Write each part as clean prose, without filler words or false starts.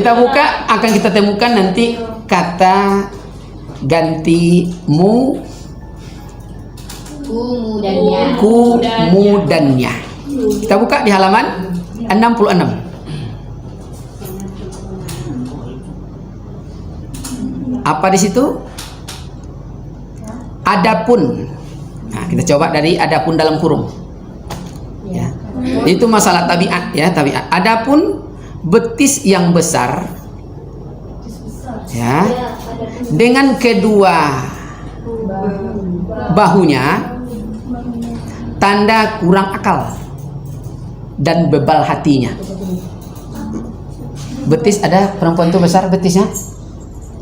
Kita buka, akan kita temukan nanti kata ganti kumudannya. Kita buka di halaman 66. Apa di situ? Adapun. Nah, kita coba dari adapun dalam kurung. Ya. Itu masalah tabiat ya, tabiat. Adapun betis yang besar ya, dengan kedua bahunya tanda kurang akal dan bebal hatinya. Betis, ada perempuan itu besar betisnya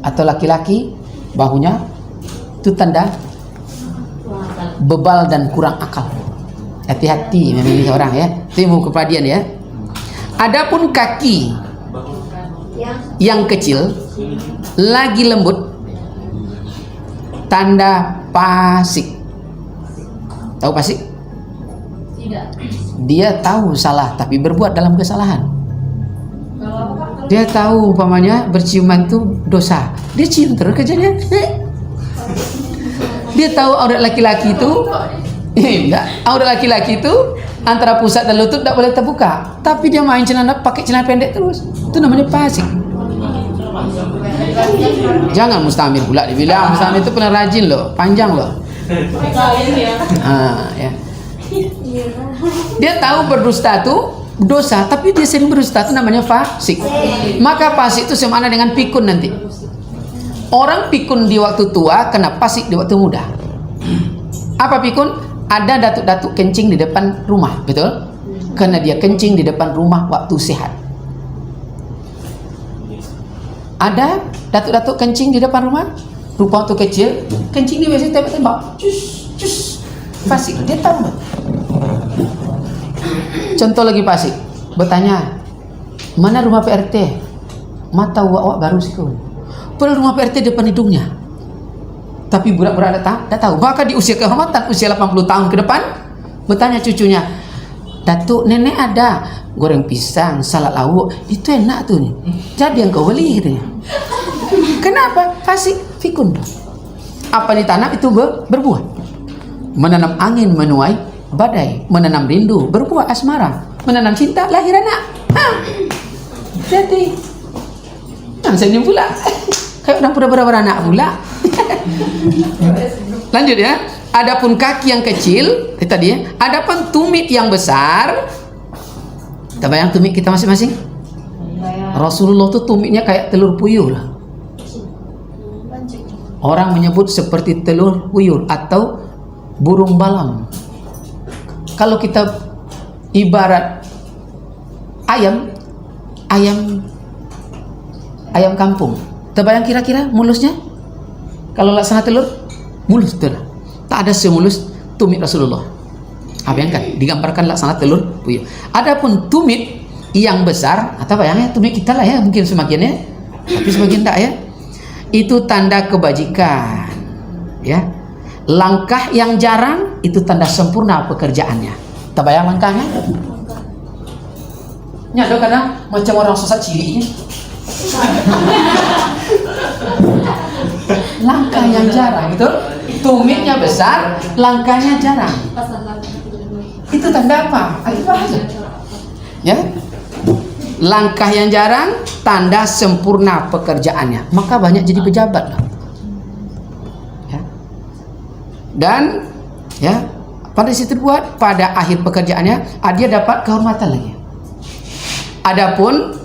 atau laki-laki bahunya, itu tanda bebal dan kurang akal. Hati-hati memilih orang ya, itu ilmu kepadian ya. Adapun kaki yang kecil lagi lembut, tanda fasik. Tahu fasik? Tidak. Dia tahu salah tapi berbuat dalam kesalahan. Dia tahu umpamanya berciuman itu dosa, dia cium terus kerjanya. Dia tahu aurat laki-laki itu enggak, aurat laki-laki itu antara pusat dan lutut tidak boleh terbuka, tapi dia main celana, pakai celana pendek terus. Itu namanya fasik. Jangan mustamir pula dibilang. Mustamir itu pernah rajin loh, panjang loh. Ya. Dia tahu berdusta itu dosa, tapi dia sering berdusta, itu namanya fasik. Maka fasik itu semana dengan pikun nanti. Orang pikun di waktu tua, kena fasik di waktu muda. Apa pikun? Ada datuk-datuk kencing di depan rumah, betul? Karena dia kencing di depan rumah waktu sehat. Ada datuk-datuk kencing di depan rumah, rupa waktu kecil, kencing di WC tembak-tembak, cus, cus, fasik. Dia tahu. Contoh lagi fasik, bertanya, mana rumah PRT? Mata awak baru sih kau. Padahal rumah PRT depan hidungnya. Tapi budak-budak tak tahu. Maka di usia kehormatan, usia 80 tahun ke depan, bertanya cucunya, Datuk, nenek ada goreng pisang, salad lauk, itu enak tuh nih. Jadi yang kau beli gitu. Kenapa? Fasik, fikun. Apa ditanam itu berbuah. Menanam angin menuai badai, menanam rindu berbuah asmara, menanam cinta lahir anak. Jadi jangan senyum pula. Kayak orang pura-pura beranak pula. Lanjut ya. Adapun kaki yang kecil tadi ya. Adapun tumit yang besar. Kita bayang tumit kita masing-masing. Rasulullah tuh tumitnya kayak telur puyuh lah. Orang menyebut seperti telur puyuh atau burung balang. Kalau kita ibarat ayam kampung. Terbayang kira-kira mulusnya? Kalau laksana telur, mulus betul. Tak ada semulus tumit Rasulullah. Bayangkan, digambarkan laksana telur puyuh. Adapun tumit yang besar, atau bayangnya tumit kita lah ya, mungkin semakinnya, tapi sebagian tak ya. Itu tanda kebajikan, ya. Langkah yang jarang itu tanda sempurna pekerjaannya. Terbayang langkahnya? Nyado kadang macam orang susah ciri ini. Langkah yang jarang, betul? Tumitnya besar, langkahnya jarang. Itu tanda apa? Itu bahasa. Ya. Langkah yang jarang, tanda sempurna pekerjaannya. Maka banyak jadi pejabat lah. Ya. Dan ya, pada situ buat pada akhir pekerjaannya, dia dapat kehormatan lagi. Adapun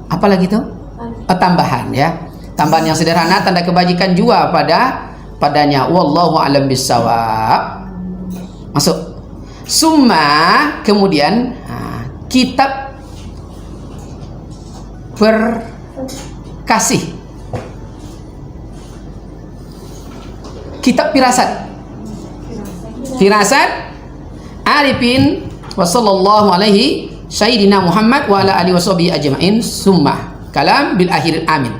apa lagi tuh? Tambahan ya. Tambahan yang sederhana tanda kebajikan juga padanya. Wallahu a'lam bissawab. Masuk. Summa kemudian kitab berkasih. Kitab firasat. Firasat Arifin wa sallallahu alaihi sayyidina Muhammad wa ala alihi washabihi ajma'in. Summa kalam bil akhir amin.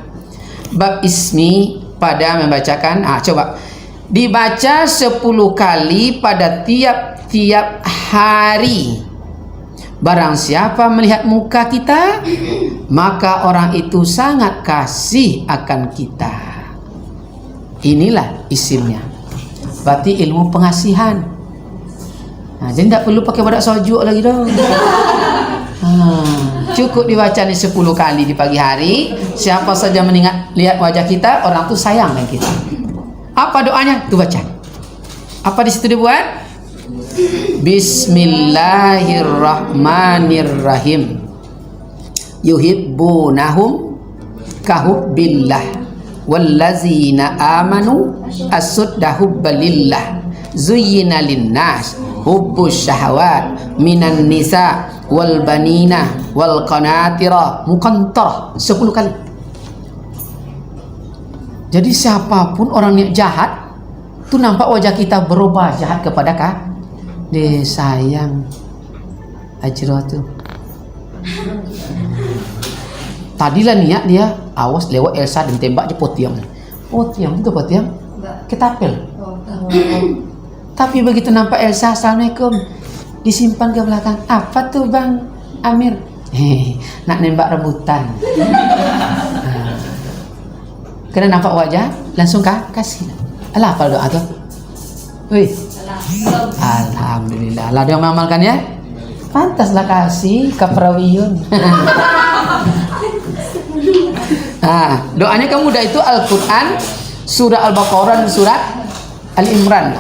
Bab ismi pada membacakan coba dibaca 10 kali pada tiap-tiap hari Barang siapa melihat muka kita, maka orang itu sangat kasih akan kita. Inilah isimnya. Berarti ilmu pengasihan. Nah, jadi tidak perlu pakai badak sojuk lagi dong. Cukup dibaca ni 10 kali di pagi hari. Siapa saja lihat wajah kita, orang tu sayang dengan kita. Apa doanya? Tu baca. Apa di situ dibuat? Bismillahirrahmanirrahim. Yuhibbunahum kahubbillah wallazina amanu asudda hubbalillah zuyyina linnas hubbus syahawat minan nisa wal banina wal qanatira muqantarah 10 kali. Jadi siapapun orang niat jahat tu nampak wajah kita berubah jahat kepada dia sayang Ajro tu. Tadilah niat dia awas lewat Elsa dan tembak je Potiang. Potiang itu Potiang ketapel. Tapi begitu nampak Elsa, assalamualaikum, disimpan ke belakang. Apa tuh Bang Amir? Nak nembak rebutan. Kena nampak wajah langsung kasih. Alah apa doa tu? Wih. Alhamdulillah. Allah dia mengamalkan ya. Pantaslah kasih kaprawiyun. Doanya kamu mudah itu Al-Quran, surah Al-Baqarah dan surat Al-Imran.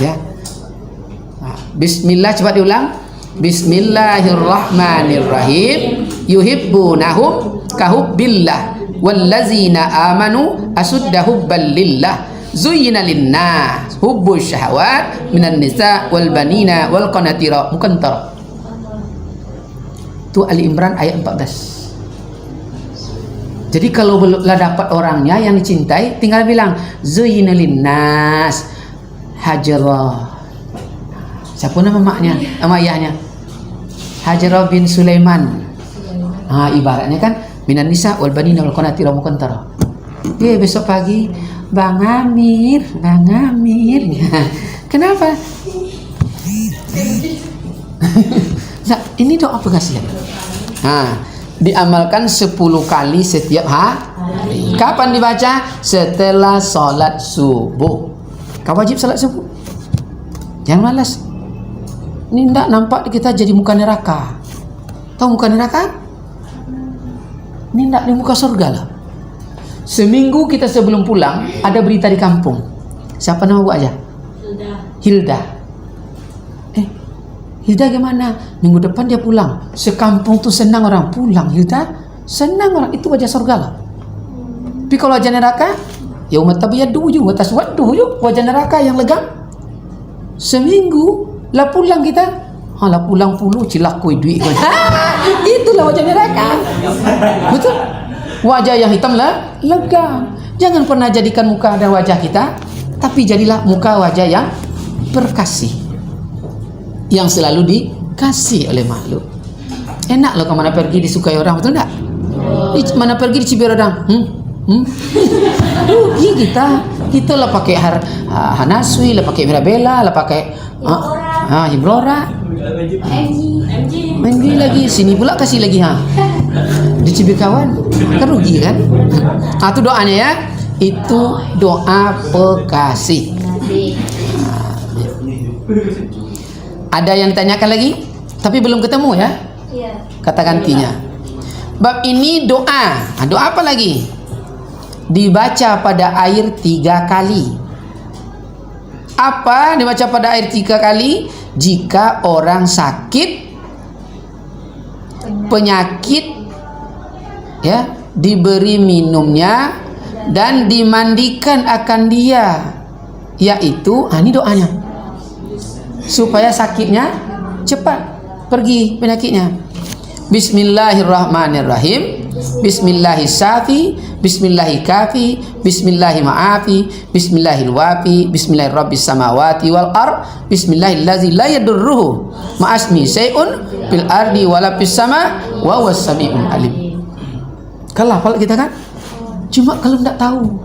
Ya. Bismillah, coba diulang. Bismillahirrahmanirrahim. Yuhibbunahum kahubbillah wallazina amanu asudda hubbalillah zuyyina linnas hubbus syahawat minan nisa wal banina wal qanatira muqantarah. Itu Ali Imran ayat 14. Jadi kalau belum dapat orangnya yang dicintai, tinggal bilang zuyyina linnas Hajrah. Siapa nama maknya? Nama ayahnya? Hajrah bin Sulaiman. Ibaratnya kan minan nisa wal banina wal qanatira muqantarah. Dia besok pagi, Bang Amir. Kenapa? Nah, ini doa pengasihan. Diamalkan 10 kali setiap hari. Kapan dibaca? Setelah sholat subuh. Kau wajib sholat subuh. Jangan malas. Ini tidak nampak kita jadi muka neraka. Tahu muka neraka? Ini tidak di muka surga lah. Seminggu kita sebelum pulang ada berita di kampung. Siapa nama bu aja? Hilda. Hilda gimana? Minggu depan dia pulang. Sekampung tuh senang orang pulang. Hilda senang orang, itu wajah surga lah. Tapi kalau wajah neraka, ya umat tabiyadu juga taswaddu juga wajah neraka yang legam. Seminggu lah pulang kita. Lah pulang puluh cilakui duit. Itulah wajah neraka. Betul? Wajah yang hitam lah legam. Jangan pernah jadikan muka dan wajah kita, tapi jadilah muka wajah yang berkasih, yang selalu dikasih oleh makhluk. Enak loh kemana pergi disukai orang, betul tak? Mana pergi dicibir orang, rugi kita lah pakai Hanaswi, lah pakai Mirabella, lah pakai Hibrora, MG lagi, sini pula kasih lagi dicibir kawan, kan rugi kan? Itu doanya ya, itu doa pekasih. Ada yang tanyakan lagi? Tapi belum ketemu ya? Iya. Kata gantinya. Bab ini doa. Doa apa lagi? Dibaca pada air 3 kali. Apa dibaca pada air 3 kali? Jika orang sakit, penyakit, ya, diberi minumnya dan dimandikan akan dia, yaitu ini doanya, supaya sakitnya cepat pergi penyakitnya. Bismillahirrahmanirrahim. Bismillahis-safi, bismillahikafi, bismillahima'afi, bismillahilwafi, bismillahirrabbis samawati wal ard, bismillahillazi la yadurruhu ma'asmi syai'un fil ardi wala fis sama wa huwas sami'un alim. Kalau hafal kita kan? Cuma kalau tidak tahu.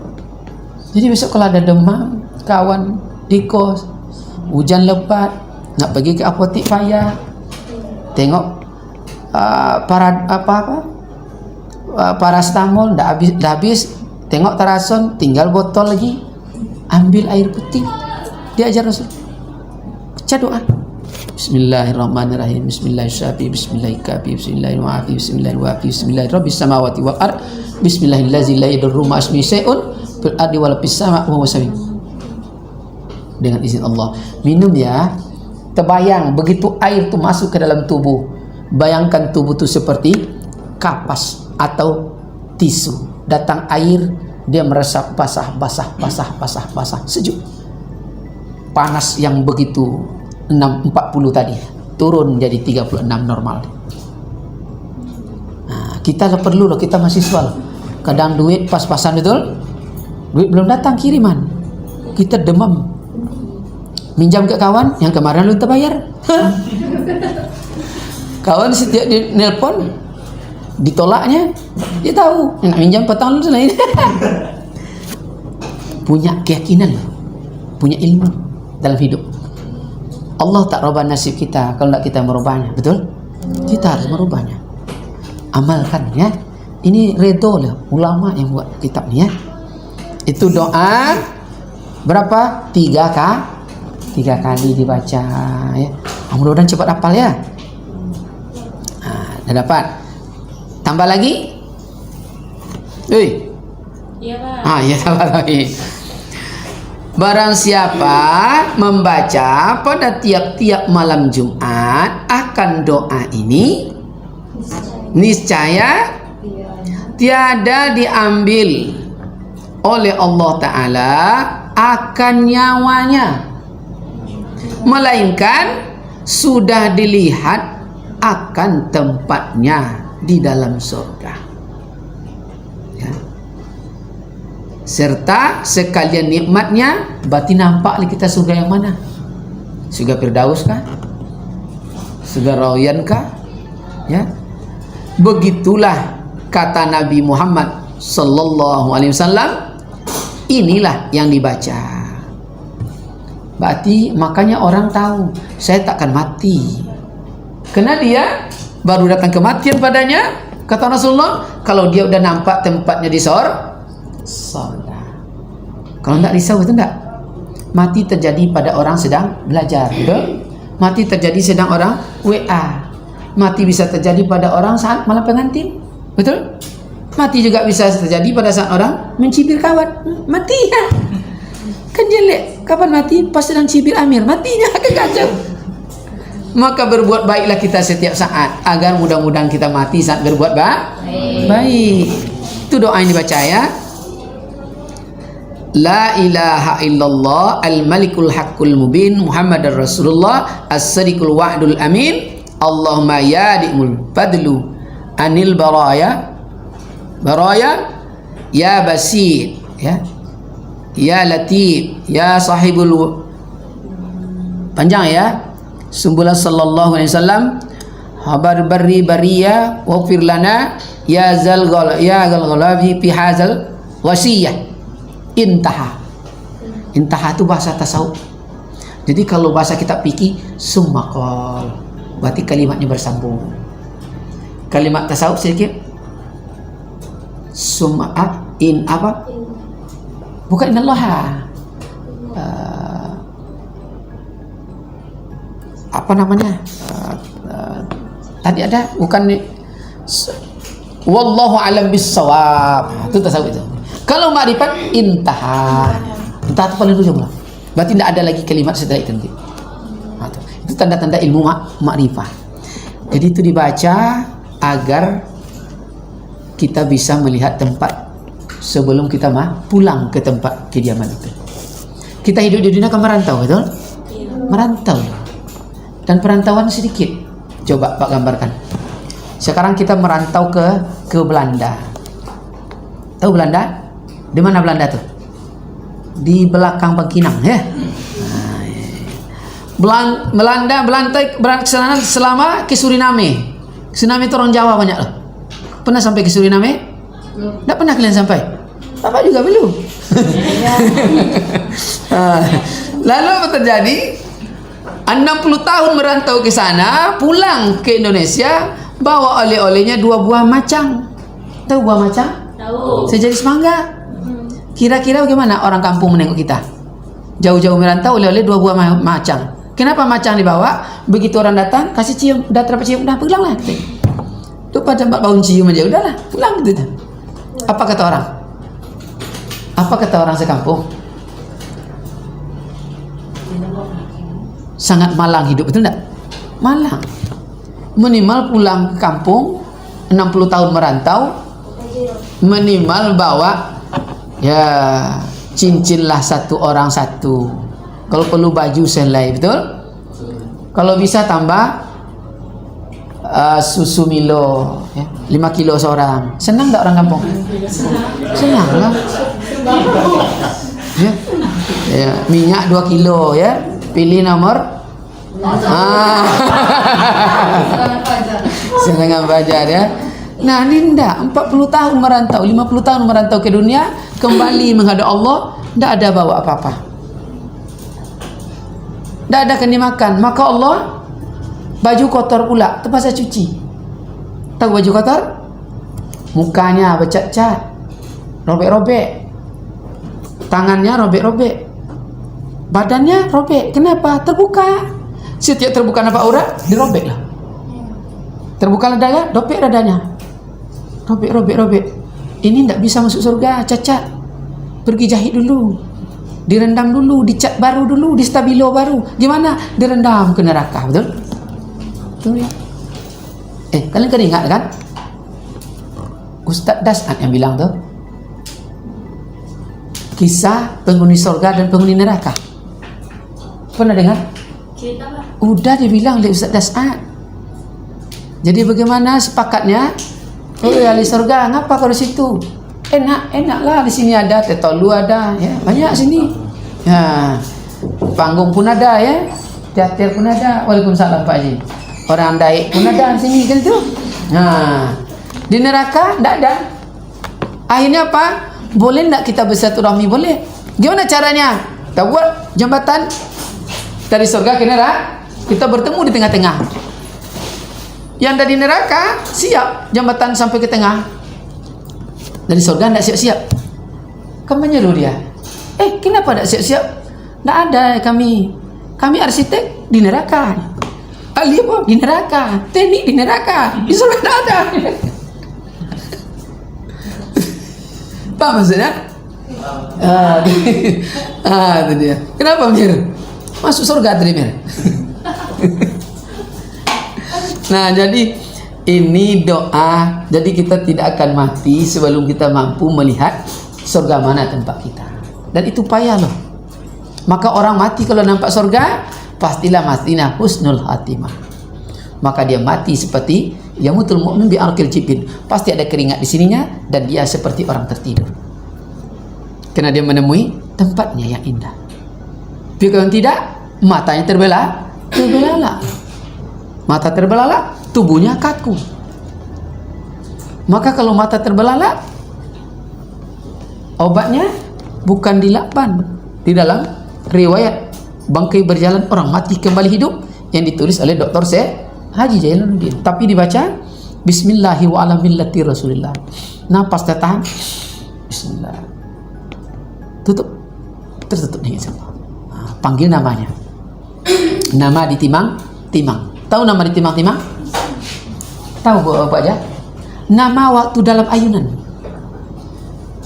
Jadi besok kalau ada demam, kawan di kos, hujan lebat, nak pergi ke apotek payah, tengok parastamol dah habis, tengok tarason tinggal botol lagi, ambil air putih. Dia ajar Rasul, baca doa. Bismillahirrahmanirrahim. Bismillahirrahmanirrahim. Bismillahirrahmanirrahim. Bismillahirrahmanirrahim. Bismillahirrahmanirrahim. Bismillahirrahmanirrahim. Samawati wal ard. Bismillahirrahmanirrahim. La yadurru ma ismihi syai'un fil ardi wala fis sama' wa huwa samiu. Dengan izin Allah. Minum ya. Terbayang begitu air itu masuk ke dalam tubuh. Bayangkan tubuh itu seperti kapas atau tisu. Datang air, dia meresap basah, sejuk. Panas yang begitu 40 tadi turun jadi 36 normal. Nah, kita perlu loh, kita mahasiswa loh. Kadang duit pas-pasan betul, duit belum datang kiriman, kita demam, minjam ke kawan yang kemarin lu terbayar. Kawan setiap di nelpon ditolaknya, dia tahu yang nak minjam petang lu lain. Punya keyakinan, punya ilmu dalam hidup. Allah tak rubah nasib kita kalau tidak kita merubahnya, betul? Kita harus merubahnya. Amalkan ya. Ini redo lah ulama yang buat kitab ni ya. Itu doa berapa? 3 kali dibaca ya. Mudah-mudahan cepat hafal ya. Dah dapat. Tambah lagi? Iya, Pak. Ya tambah lagi. Barang siapa membaca pada tiap-tiap malam Jumat akan doa ini, niscaya tiada diambil oleh Allah Ta'ala akan nyawanya, melainkan sudah dilihat akan tempatnya di dalam surga ya. Serta sekalian nikmatnya, berarti nampak kita surga yang mana? Surga Firdaus kah? Surga Rayyan kah? Ya. Begitulah kata Nabi Muhammad sallallahu alaihi wasallam, inilah yang dibaca. Berarti makanya orang tahu saya takkan mati. Karena dia baru datang kematian padanya, kata Rasulullah, kalau dia udah nampak tempatnya di surga. Kalau tidak risau itu tidak. Mati terjadi pada orang sedang belajar, betul? Mati terjadi sedang orang WA. Mati bisa terjadi pada orang saat malam pengantin, betul? Mati juga bisa terjadi pada saat orang mencibir kawan. Mati ya. Kan jelek. Kapan mati? Pas sedang cibir Amir. Matinya kan kacau. Maka berbuat baiklah kita setiap saat, agar mudah-mudahan kita mati saat berbuat baik. Itu doa yang dibaca ya. La ilaha illallah al-malikul haqqul mubin Muhammadar Rasulullah as-sadiqul wa'dul amin Allahumma yadi'mul fadlu anil baraya ya basir ya latif ya sahibul panjang ya sumbulah sallallahu alaihi wasallam habar barri bariya waghfir lana ya zal ghalabi fi hazal wasiyah. Intaha itu bahasa tasawuf. Jadi kalau bahasa kita fikih sumakol, berarti kalimatnya bersambung. Kalimat tasawuf sedikit in apa? Bukan innallaha. Apa namanya? Tadi ada bukan wallahu alam bissawab. Itu tasawuf itu. Kalau ma'rifat intaha itu paling ujung lah. Berarti tidak ada lagi kalimat setelah itu nanti. Itu tanda-tanda ilmu ma'rifah. Jadi itu dibaca agar kita bisa melihat tempat sebelum kita pulang ke tempat kediaman itu. Kita hidup di dunia kan merantau, betul? Merantau. Dan perantauan sedikit. Coba Pak gambarkan. Sekarang kita merantau ke Belanda. Tahu Belanda? Di mana Belanda tuh? Di belakang Bangkinang ya. Belanda berantai selama ke Suriname. Suriname itu orang Jawa banyak loh. Pernah sampai ke Suriname? Tidak pernah kalian sampai? Bapak juga belum. Lalu apa terjadi? 60 tahun merantau ke sana, pulang ke Indonesia, bawa oleh-olehnya 2 buah macang. Tahu buah macang? Tahu. Sejenis mangga. Kira-kira bagaimana orang kampung menengok kita? Jauh-jauh merantau, oleh-oleh 2 buah macang. Kenapa macang dibawa? Begitu orang datang, kasih cium, udah terdapat cium, udah pulanglah. Itu pada bau cium aja, udahlah, pulang gitu. Apa kata orang? Apa kata orang sekampung? Sangat malang hidup, betul enggak? Malang. Minimal pulang ke kampung 60 tahun merantau, minimal bawa ya cincinlah 1 orang 1. Kalau perlu baju selai, betul? Kalau bisa tambah susu Milo ya, 5 kilo seorang. Senang tak orang kampung? Senang lah ya. Ya, minyak 2 kilo ya. Pilih nomor Senangan Fajar ya. Nah ini enggak, 40 tahun merantau, 50 tahun merantau ke dunia, kembali menghadap Allah, enggak ada bawa apa-apa, enggak ada kena makan. Maka Allah, baju kotor pula terpaksa cuci. Tahu baju kotor? Mukanya bercat-cat, robek-robek, tangannya robek-robek, badannya robek. Kenapa? Terbuka. Setiap terbuka nampak aurat, dirobek lah. Terbuka dada, dobek dadanya. Robek. Ini tidak bisa masuk surga, cacat. Pergi jahit dulu, direndam dulu, dicat baru dulu, di stabilo baru. Gimana? Direndam ke neraka, betul? Betul ya? Kalian ingat kan? Ustaz Dasat yang bilang tuh, kisah penghuni surga dan penghuni neraka. Pernah dengar? Cerita lah. Udah dibilang oleh Ustaz Dasat. Jadi bagaimana sepakatnya? Oh ya, ahli surga, ngapa kau di situ? Enak lah, di sini ada tetolu ada, ya banyak sini. Ya, panggung pun ada ya, teater pun ada. Waalaikumsalam Pak Haji. Orang daik pun ada di sini kan itu. Nah, di neraka tidak ada. Akhirnya apa? Boleh tidak kita bersilaturahmi? Boleh. Gimana caranya? Kita buat jembatan dari surga ke neraka, kita bertemu di tengah-tengah. Yang dari neraka siap jembatan sampai ke tengah. Dari surga tidak siap-siap. Kamu menyuruh dia. Kenapa tidak siap-siap? Tidak ada kami. Kami arsitek di neraka. Ahli apa? Di neraka. Teknik di neraka. Di surga tidak ada. Paham maksudnya? Itu dia. Kenapa Mir? Masuk surga tadi Mir. Nah jadi ini doa. Jadi kita tidak akan mati sebelum kita mampu melihat surga mana tempat kita. Dan itu payah loh. Maka orang mati kalau nampak surga, pastilah matinya husnul khatimah. Maka dia mati seperti yamutul mu'min bi arqil jibin. Pasti ada keringat di sininya dan dia seperti orang tertidur. Karena dia menemui tempatnya yang indah. Tapi kalau tidak, matanya terbelalak. Mata terbelalak, tubuhnya kaku. Maka kalau mata terbelalak, obatnya bukan dilakban. Di dalam riwayat bangkai berjalan orang mati kembali hidup yang ditulis oleh Dr. Haji Jainuddin. Tapi dibaca Bismillahi wa ala millati Rasulillah. Napas tertahan. Bismillah. Tutup. Tertutup nih insyaallah. Panggil namanya. Nama ditimang-timang. Tahu nama ditimang-timang? Tahu Pak Haji? Nama waktu dalam ayunan.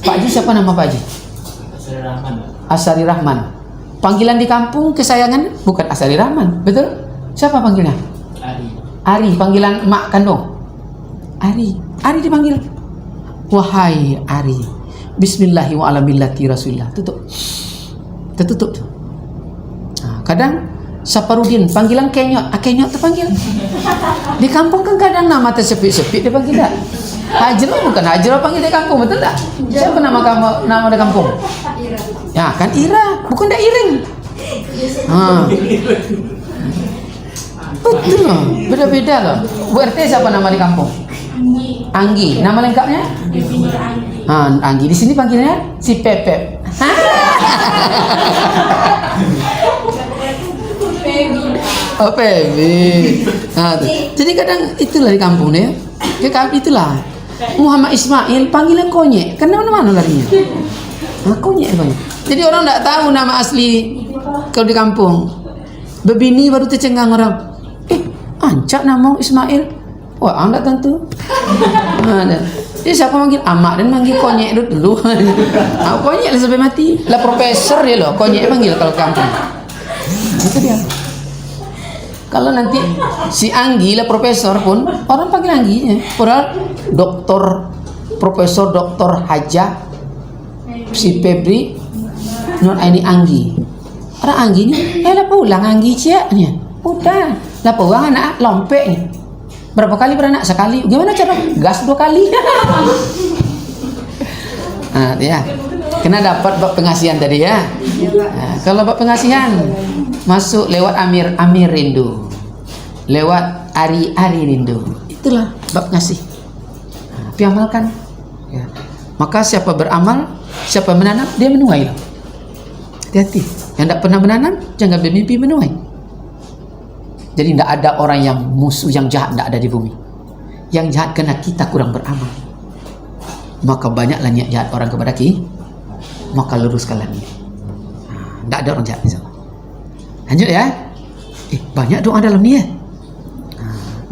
Pak Haji siapa nama Pak Haji? Asari Rahman. Panggilan di kampung kesayangan bukan Asari Rahman, betul? Siapa panggilnya? Ari. Panggilan mak kandung. Ari dipanggil. Wahai Ari. Bismillahi wa ala millati Rasulillah. Tutup. Tertutup. Nah, kadang Saparudin, panggilan Kenyot. Kenyot terpanggil. Di kampung kan kadang nama tersepit-sepit dia panggil tak? Hajro bukan Hajro panggil di kampung, betul tak? Siapa nama kamu nama di kampung? Ya kan Ira, bukan dah Iring. Betul loh, beda-beda loh. Bu RT siapa nama di kampung? Anggi. Nama lengkapnya? Anggi. Di sini panggilnya si Pepep. Oh Pebi. Nah, tuh. Jadi kadang itulah di kampung deh. Kayak itulah. Muhammad Ismail panggilan konyek. Karena mana larinya? Nah, konyek banyak. Jadi orang tidak tahu nama asli kalau di kampung. Bebini baru tercengang orang. Ancak nama Ismail. Wah, anda tentu. Nah, jadi siapa manggil Amak dan manggil konyek dulu. Konyek lah sampai mati. Lah profesor dia loh. Konyek panggil kalau kampung. Itu dia. Kalau nanti si Anggi lah profesor pun orang panggil Angginya. Padahal doktor, profesor, doktor Haja, si Febri, non ini Anggi. Orang Angginya, lah pulang Anggi ciaknya. Udah, lah pulang anak lompeknya. Berapa kali beranak? Sekali. Gimana cara? Gas 2 kali. Nah, ya. Kena dapat bab pengasihan tadi ya. Nah, kalau bab pengasihan masuk lewat Amir rindu, lewat Ari rindu. Itulah bab ngasih. Nah, diamalkan. Ya. Maka siapa beramal, siapa menanam, dia menuai. Hati-hati. Yang tidak pernah menanam, jangan bermimpi menuai. Jadi tidak ada orang yang musuh yang jahat, tidak ada di bumi. Yang jahat kena kita kurang beramal. Maka banyaklah niat jahat orang kepada kita, maka luruskanlah niat. Tidak ada orang jahat di sana. Lanjut ya. Banyak doa dalam niat.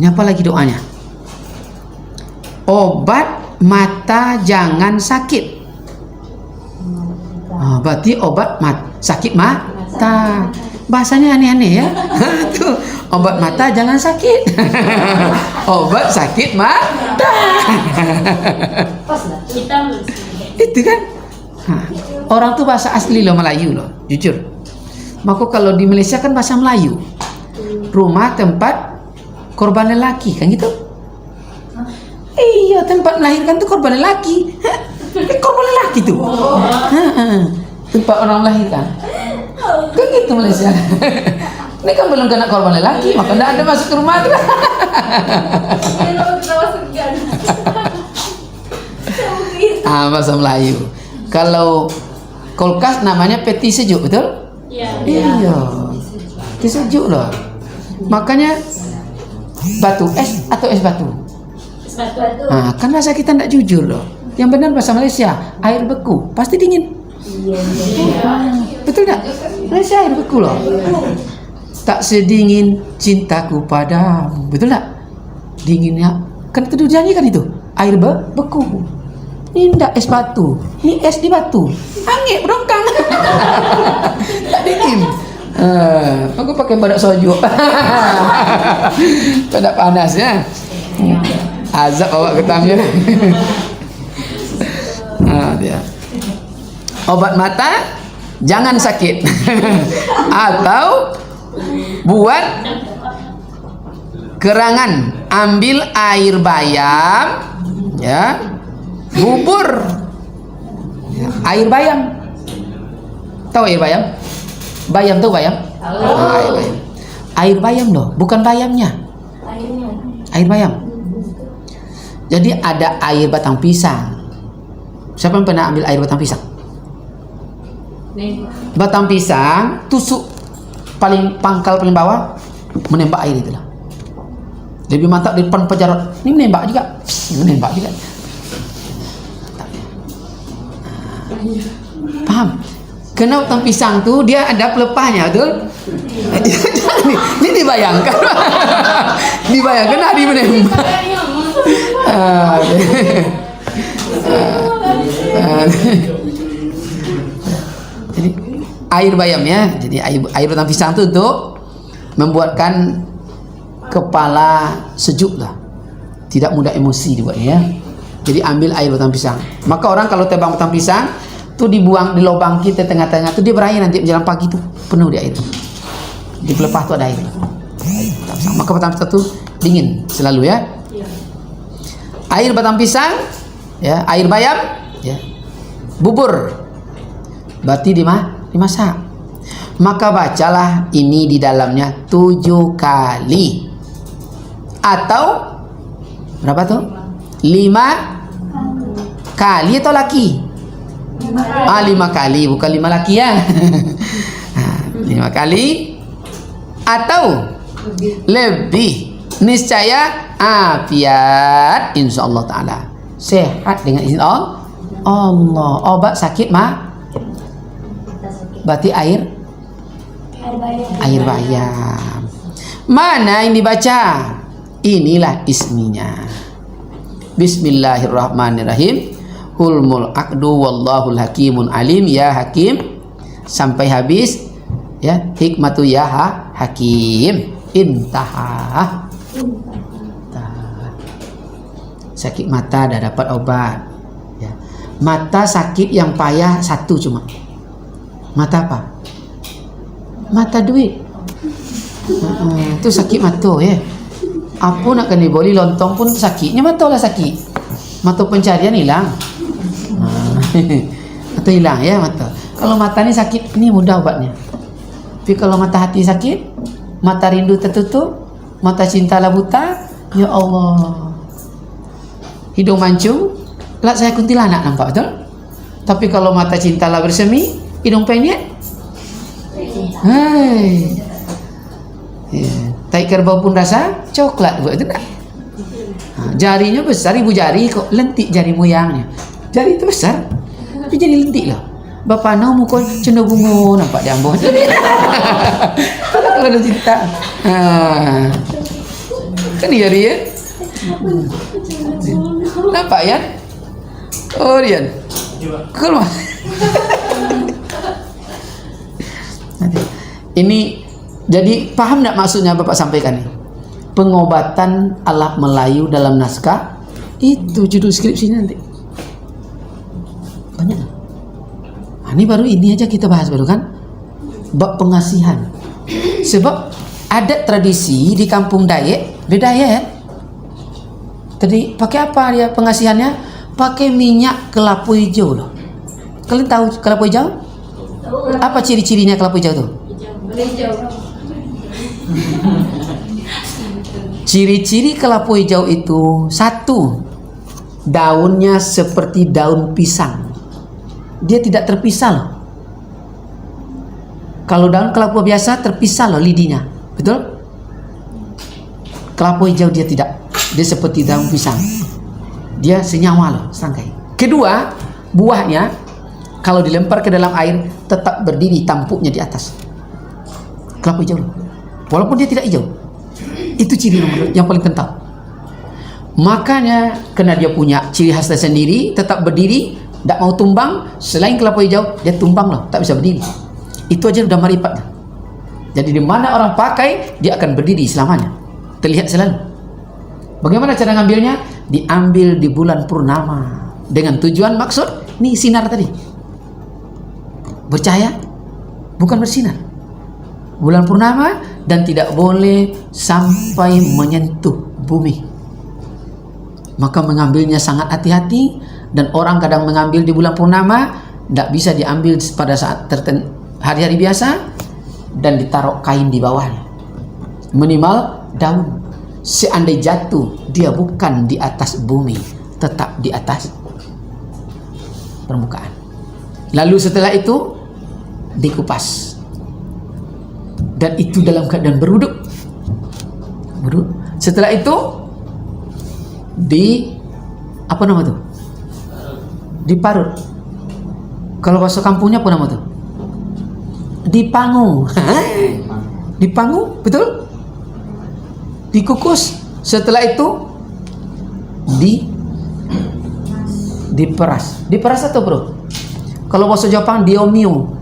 Ini apa lagi doanya? Obat mata jangan sakit. Berarti obat sakit mata. Bahasanya aneh-aneh ya. Tuh, obat mata jangan sakit. Obat sakit mata. Itu kan. Orang tuh bahasa asli loh, Melayu loh, jujur. Maka kalau di Malaysia kan bahasa Melayu. Rumah tempat korban lelaki kan gitu. Iya, tempat melahirkan tuh korban lelaki. Korban lelaki tuh. Tempat orang melahirkan. Kan gitu Malaysia. Ini kan belum kena korban lelaki, maka tidak ada masuk ke rumah tuh. Bahasa Melayu. Kalau kulkas namanya peti sejuk, betul? Iya. Peti sejuk loh. Makanya batu es atau es batu. Kan bahasa kita tidak jujur loh. Yang benar bahasa Malaysia, air beku pasti dingin. Betul tak? Malaysia air beku loh. Tak sedingin cintaku padamu. Betul tak? Dinginnya kan itu janji kan itu. Air beku. Ini tidak es batu. Ini es di batu. Angin berongkang. Tak dingin. Aku pakai badak soju. Badak panas ya. Azab bawa ke Tamir. Dia. Obat mata jangan sakit. Atau buat kerangan, ambil air bayam ya, bubur ya, air bayam. Tahu air bayam? Bayam tuh bayam? Air bayam. Air bayam loh, bukan bayamnya. Air bayam. Jadi ada air batang pisang. Siapa yang pernah ambil air batang pisang? Batang pisang tusuk paling pangkal paling bawah, menembak air itulah. Lebih mantap di depan pejarot. Ini menembak juga. Paham? Kena batang pisang tuh dia ada pelepahnya, betul? Ini dibayangkan. Dibayangkan hari menembak. Jadi air bayam ya. Jadi air batang pisang itu untuk membuatkan kepala sejuk lah. Tidak mudah emosi dibuatnya ya. Jadi ambil air batang pisang. Maka orang kalau tebang batang pisang tuh dibuang di lubang kita tengah-tengah tuh dia berair nanti menjelang pagi tuh penuh di air. Di pelepah tuh ada air. Maka batang pisang tuh dingin selalu ya. Air batang pisang ya, air bayam ya. Bubur berarti dimasak. Maka bacalah ini di dalamnya 7 kali. Atau berapa tuh? 5 kali atau laki? 5 kali, bukan 5 laki ya. 5 kali atau Lebih. Niscaya afiat insyaallah taala. Sehat dengan izin Allah. Obat sakit mah berarti air bayam. Mana yang dibaca? Inilah isminya. Bismillahirrahmanirrahim. Hulmul aqdu wallahul hakimun alim. Ya hakim sampai habis ya, hikmatu ya hakim. Intaha. Sakit mata dah dapat obat ya. Mata sakit yang payah satu cuma. Mata apa? Mata duit. Itu sakit mata ya. Apa nak kena boli lontong pun sakitnya mata lah sakit. Mata pencarian hilang. Mata hilang ya mata. Kalau mata ni sakit ni mudah obatnya. Tapi kalau mata hati sakit, mata rindu tertutup, mata cinta lah buta, ya Allah. Hidung mancung, lah saya kuntilanak nampak betul. Tapi kalau mata cinta lah bersemi, hidung penyet. Hai. Ya. Tai kerbau pun rasa coklat buat itu tak? Jarinya besar, ibu jari kok lentik jari moyangnya. Jari itu besar, tapi jadi lentik lah. Bapak nau muka cenderung nampak di ambon. Kalau ada cinta, kan jari ya. Nampak ya? Oh Rian, keluar. Ini jadi paham tak maksudnya Bapak sampaikan ini? Pengobatan ala Melayu dalam naskah itu judul skripsinya nanti. Banyak. Ini baru ini aja kita bahas baru kan? Bab pengasihan. Sebab ada tradisi di kampung Dayak, beda ya. Tadi pakai apa dia pengasihannya? Pakai minyak kelapa hijau loh. Kalian tahu kelapa hijau? Apa ciri-cirinya kelapa hijau tuh? Ciri-ciri kelapa hijau itu satu, daunnya seperti daun pisang. Dia tidak terpisah loh. Kalau daun kelapa biasa terpisah loh lidinya, betul? Kelapa hijau dia tidak. Dia seperti daun pisang. Dia senyawa loh, serangkai. Kedua, buahnya kalau dilempar ke dalam air tetap berdiri tampuknya di atas. Kelapa hijau loh. Walaupun dia tidak hijau. Itu ciri nomor yang paling kental. Makanya karena dia punya ciri khas tersendiri, tetap berdiri, tidak mau tumbang. Selain kelapa hijau, dia tumbang loh, tak bisa berdiri. Itu aja udah marifat. Jadi di mana orang pakai, dia akan berdiri selamanya. Terlihat selalu. Bagaimana cara ngambilnya? Diambil di bulan purnama dengan tujuan maksud nih sinar tadi. Bercahaya, bukan bersinar. Bulan purnama dan tidak boleh sampai menyentuh bumi. Maka mengambilnya sangat hati-hati, dan orang kadang mengambil di bulan purnama tidak bisa diambil pada saat hari-hari biasa dan ditaruh kain di bawahnya. Minimal daun. Seandai jatuh, dia bukan di atas bumi, tetap di atas permukaan. Lalu setelah itu dikupas. Dan itu dalam keadaan beruduk. Setelah itu apa nama itu? Diparut. Kalau bahasa kampungnya apa nama itu? Dipangu. Dipangu, betul? Dikukus. Setelah itu diperas. Diperas atau bro? Kalau bahasa Jepang diomio.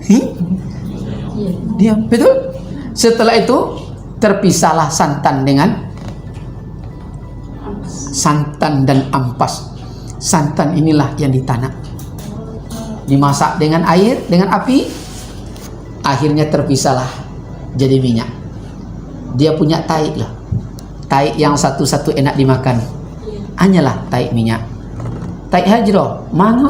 Diam, betul? Setelah itu terpisahlah santan dan ampas. Santan inilah yang ditanak, dimasak dengan air, dengan api, akhirnya terpisahlah jadi minyak. Dia punya taik lah, taik yang satu-satu enak dimakan, hanyalah taik minyak. Taik hajro, mana?